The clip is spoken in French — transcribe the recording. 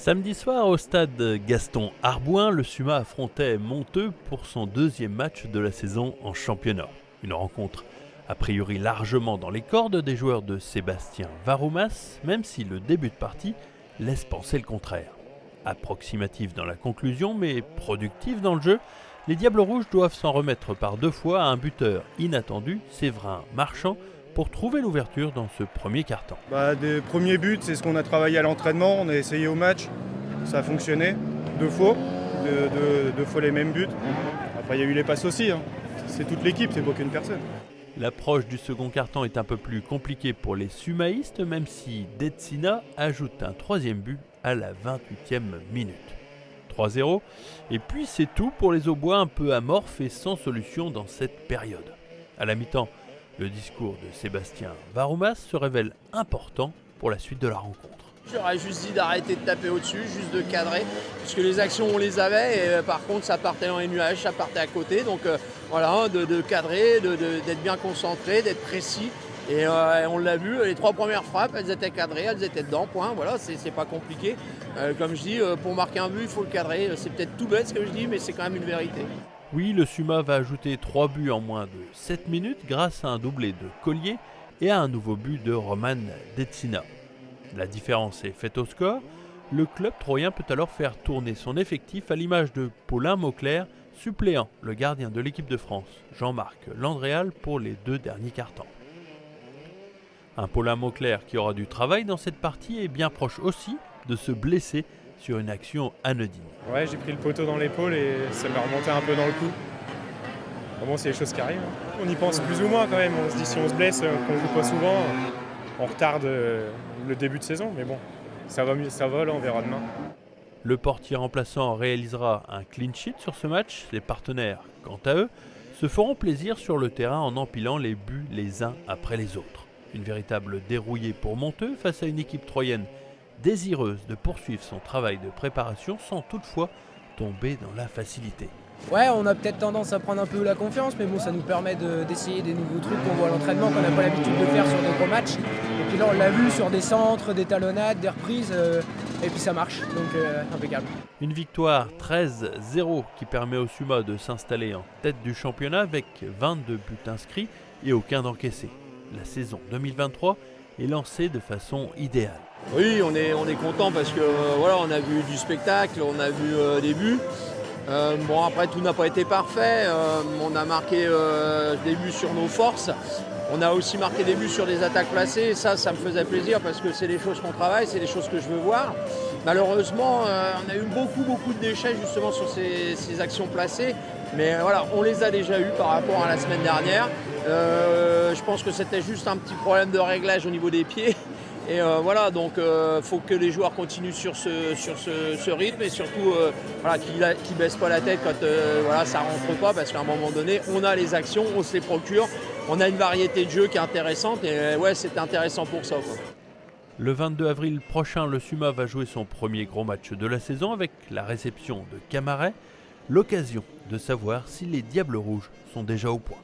Samedi soir au stade Gaston-Arbouin, le Suma affrontait Monteux pour son deuxième match de la saison en championnat. Une rencontre a priori largement dans les cordes des joueurs de Sébastien Varoumas, même si le début de partie laisse penser le contraire. Approximatif dans la conclusion mais productif dans le jeu, les Diables Rouges doivent s'en remettre par deux fois à un buteur inattendu, Séverin Marchand, pour trouver l'ouverture dans ce premier quart-temps. Des premiers buts, c'est ce qu'on a travaillé à l'entraînement, on a essayé au match, ça a fonctionné, deux fois les mêmes buts. Après il y a eu les passes aussi, c'est toute l'équipe, c'est pas qu'une personne. L'approche du second quart-temps est un peu plus compliquée pour les sumaïstes, même si Detsina ajoute un troisième but à la 28e minute. 3-0, et puis c'est tout pour les Aubois un peu amorphes et sans solution dans cette période. À la mi-temps, le discours de Sébastien Varoumas se révèle important pour la suite de la rencontre. J'aurais juste dit d'arrêter de taper au-dessus, juste de cadrer, puisque les actions on les avait, et par contre ça partait dans les nuages, ça partait à côté, donc voilà, de cadrer, d'être bien concentré, d'être précis, et on l'a vu, les trois premières frappes, elles étaient cadrées, elles étaient dedans, point, voilà, c'est pas compliqué. Comme je dis, pour marquer un but, il faut le cadrer, c'est peut-être tout bête ce que je dis, mais c'est quand même une vérité. Oui, le Suma va ajouter 3 buts en moins de 7 minutes grâce à un doublé de Collier et à un nouveau but de Roman Detsina. La différence est faite au score. Le club troyen peut alors faire tourner son effectif à l'image de Paulin Mauclair, suppléant le gardien de l'équipe de France, Jean-Marc Landréal, pour les deux derniers quart-temps. Un Paulin Mauclair qui aura du travail dans cette partie est bien proche aussi de se blesser sur une action anodine. Ouais, j'ai pris le poteau dans l'épaule et ça m'a remonté un peu dans le cou. Bon, c'est les choses qui arrivent. On y pense plus ou moins quand même. On se dit si on se blesse, qu'on ne joue pas souvent, on retarde le début de saison. Mais bon, ça va mieux, ça va là, on verra demain. Le portier remplaçant réalisera un clean sheet sur ce match. Les partenaires, quant à eux, se feront plaisir sur le terrain en empilant les buts les uns après les autres. Une véritable dérouillée pour Monteux face à une équipe troyenne désireuse de poursuivre son travail de préparation sans toutefois tomber dans la facilité. Ouais, on a peut-être tendance à prendre un peu la confiance, mais bon, ça nous permet d'essayer des nouveaux trucs qu'on voit à l'entraînement, qu'on n'a pas l'habitude de faire sur des gros matchs. Et puis là, on l'a vu sur des centres, des talonnades, des reprises, et puis ça marche, donc impeccable. Une victoire 13-0 qui permet au Suma de s'installer en tête du championnat avec 22 buts inscrits et aucun d'encaissé. La saison 2023 est lancée de façon idéale. Oui, on est content parce que voilà, on a vu du spectacle, on a vu des buts. Bon, après tout n'a pas été parfait, on a marqué des buts sur nos forces, on a aussi marqué des buts sur des attaques placées, ça me faisait plaisir parce que c'est des choses qu'on travaille, c'est des choses que je veux voir. Malheureusement, on a eu beaucoup de déchets justement sur ces actions placées, mais voilà, on les a déjà eues par rapport à la semaine dernière. Je pense que c'était juste un petit problème de réglage au niveau des pieds. Et voilà, donc faut que les joueurs continuent sur ce rythme et surtout voilà, qu'ils ne baissent pas la tête quand voilà, ça ne rentre pas, parce qu'à un moment donné, on a les actions, on se les procure, on a une variété de jeux qui est intéressante et ouais, c'est intéressant pour ça, quoi. Le 22 avril prochain, le Suma va jouer son premier gros match de la saison avec la réception de Camaret, l'occasion de savoir si les Diables Rouges sont déjà au point.